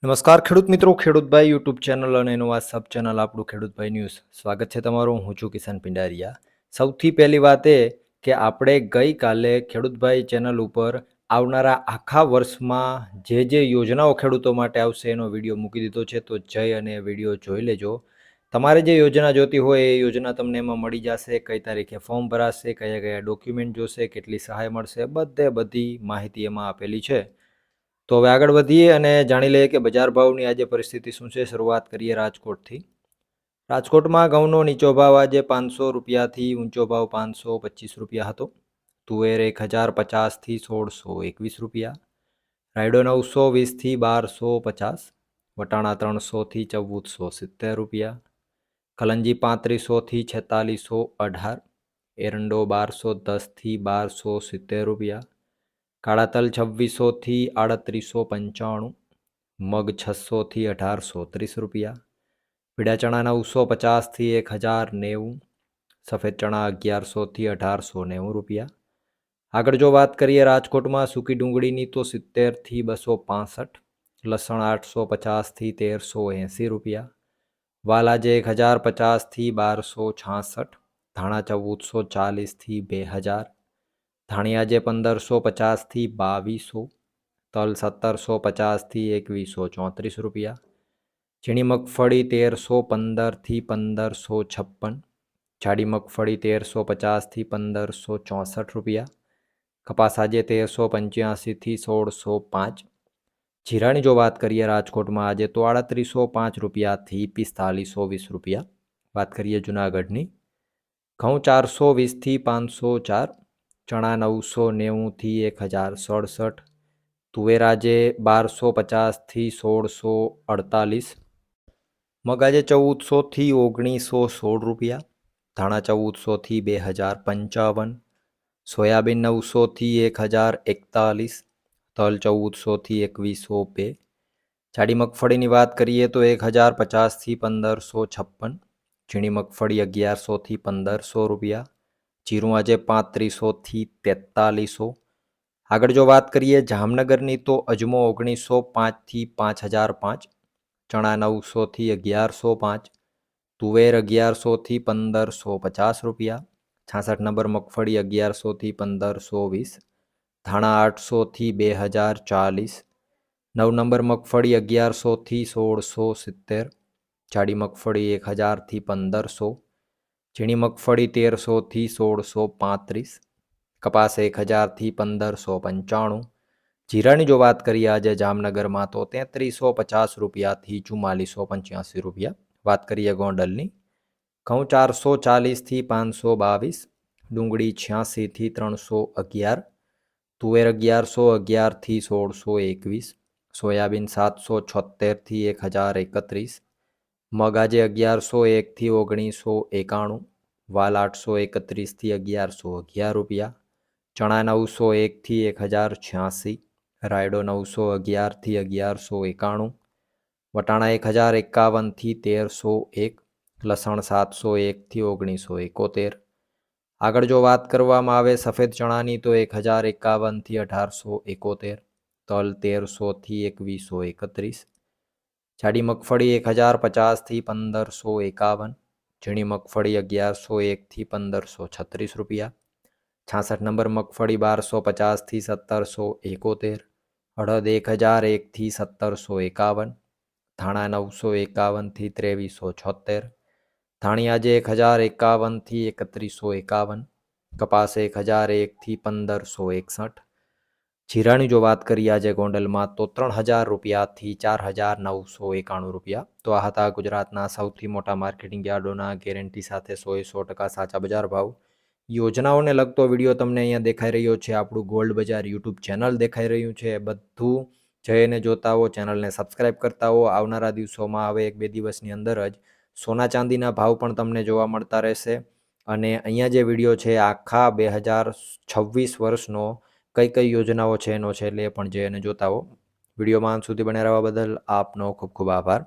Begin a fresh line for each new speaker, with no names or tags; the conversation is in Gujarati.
નમસ્કાર ખેડૂત મિત્રો, ખેડૂતભાઈ યુટ્યુબ ચેનલ અને એનું આ સબ ચેનલ આપણું ખેડૂતભાઈ ન્યૂઝ. સ્વાગત છે તમારું. હું છું કિશન પિંડારિયા. સૌથી પહેલી વાત એ કે આપણે ગઈકાલે ખેડૂતભાઈ ચેનલ ઉપર આવનારા આખા વર્ષમાં જે યોજનાઓ ખેડૂતો માટે આવશે એનો વિડીયો મૂકી દીધો છે, તો જઈ અને વિડીયો જોઈ લેજો. તમારે જે યોજના જોતી હોય એ યોજના તમને એમાં મળી જશે. કઈ તારીખે ફોર્મ ભરાશે, કયા કયા ડોક્યુમેન્ટ જોશે, કેટલી સહાય મળશે, બધી માહિતી એમાં આપેલી છે. તો હવે આગળ વધીએ અને જાણી લઈએ કે બજાર ભાવની આજે પરિસ્થિતિ શું છે. શરૂઆત કરીએ રાજકોટથી. રાજકોટમાં ઘઉંનો નીચો ભાવ આજે 500 રૂપિયાથી ઊંચો ભાવ 525 રૂપિયા હતો. તુવેર 1050થી 1621 રૂપિયા. રાયડો 920થી 1250. વટાણા 300થી 1470 રૂપિયા. કલંજી 3500થી 4618. એરંડો 1210થી 1270 રૂપિયા. કાળા તલ 2600થી 3895. મગ 600થી 1830 રૂપિયા. પીળા ચણા 950થી 1090. સફેદ ચણા 1100થી 1890 રૂપિયા. આગળ જો વાત કરીએ રાજકોટમાં સૂકી ડુંગળીની તો 70થી 265. લસણ 850થી 1380 રૂપિયા. વાલ આજે 1050થી 1266. ધાણા 1440થી 2000. ધાણી આજે 1550થી 2200. તલ 1750થી 2134 રૂપિયા. ઝીણી મગફળી 1315થી 1556. જાડી મગફળી 1350થી 1564 રૂપિયા. કપાસ આજે 1385થી 1605. જીરાની જો વાત કરીએ રાજકોટમાં આજે તો 3805 રૂપિયાથી 4520 રૂપિયા. વાત કરીએ જુનાગઢની. ઘઉં 420થી 504. ચણા 990થી 1067. તુવેર આજે 1250થી 1648. મગ આજે 1400થી 1916 રૂપિયા. ધાણા 1400થી 2055. સોયાબીન 900થી 1041. તલ 1400થી 2102. જાડી મગફળીની વાત કરીએ તો 1050થી 1556. ઝીણી મગફળી 1100થી 1500 રૂપિયા. જીરું આજે 3500થી 4300. આગળ જો વાત કરીએ જામનગરની તો અજમો 1905થી 5005. ચણા 900થી 1105. તુવેર 1100થી 1550 રૂપિયા. 66 નંબર મગફળી 1100થી 1520. ધાણા 800થી 2040. 9 નંબર મગફળી 1100થી 1670. જાડી મગફળી 1000થી 1500. ઝીણી મગફળી 1300થી 1635. કપાસ 1000થી 1595. જીરાની જો વાત કરીએ આજે જામનગરમાં તો 3350 રૂપિયાથી 4485 રૂપિયા. વાત કરીએ ગોંડલની. ઘઉં 440થી 522. ડુંગળી 86થી 311. તુવેર 1111થી 1621. સોયાબીન 776થી 1031. મગ આજે 1101થી 1991. વાલ 831થી 1111 રૂપિયા. ચણા 901થી 1086. રાયડો 911થી 1191. વટાણા 1051થી 1301. લસણ 701થી 1971. આગળ જો વાત કરવામાં આવે સફેદ ચણાની તો 1051થી 1871. તલ 1300થી 2131. જાડી મગફળી 1050થી 1551. ઝીણી મગફળી 1101થી 1536 રૂપિયા. 66 નંબર મગફળી 1250થી 1771. અડદ 1001થી 1751. ધાણા 951થી 2376. ધાણી આજે 1051થી 3151. કપાસ 1001થી 1561. જીરાની જો વાત કરીએ આજે ગોંડલમાં તો 3000 રૂપિયાથી 4991 રૂપિયા. તો આ હતા ગુજરાતના સૌથી મોટા માર્કેટિંગ યાર્ડોના ગેરંટી સાથે 100% સાચા બજાર ભાવ. યોજનાઓને લગતો વિડીયો તમને અહીંયા દેખાઈ રહ્યો છે. આપણું ગોલ્ડ બજાર યુટ્યુબ ચેનલ દેખાઈ રહ્યું છે. બધું જઈને જોતા હો, ચેનલને સબસ્ક્રાઈબ કરતા હો. આવનારા દિવસોમાં હવે 1-2 દિવસની અંદર જ સોના ચાંદીના ભાવ પણ તમને જોવા મળતા રહેશે. અને અહીંયા જે વિડીયો છે આખા 2026 વર્ષનો કઈ યોજનાઓ છે એનો છે એટલે એ પણ જઈને જોતા હો. વિડીયોમાં અંત સુધી બન્યા રહેવા બદલ આપનો ખૂબ ખૂબ આભાર.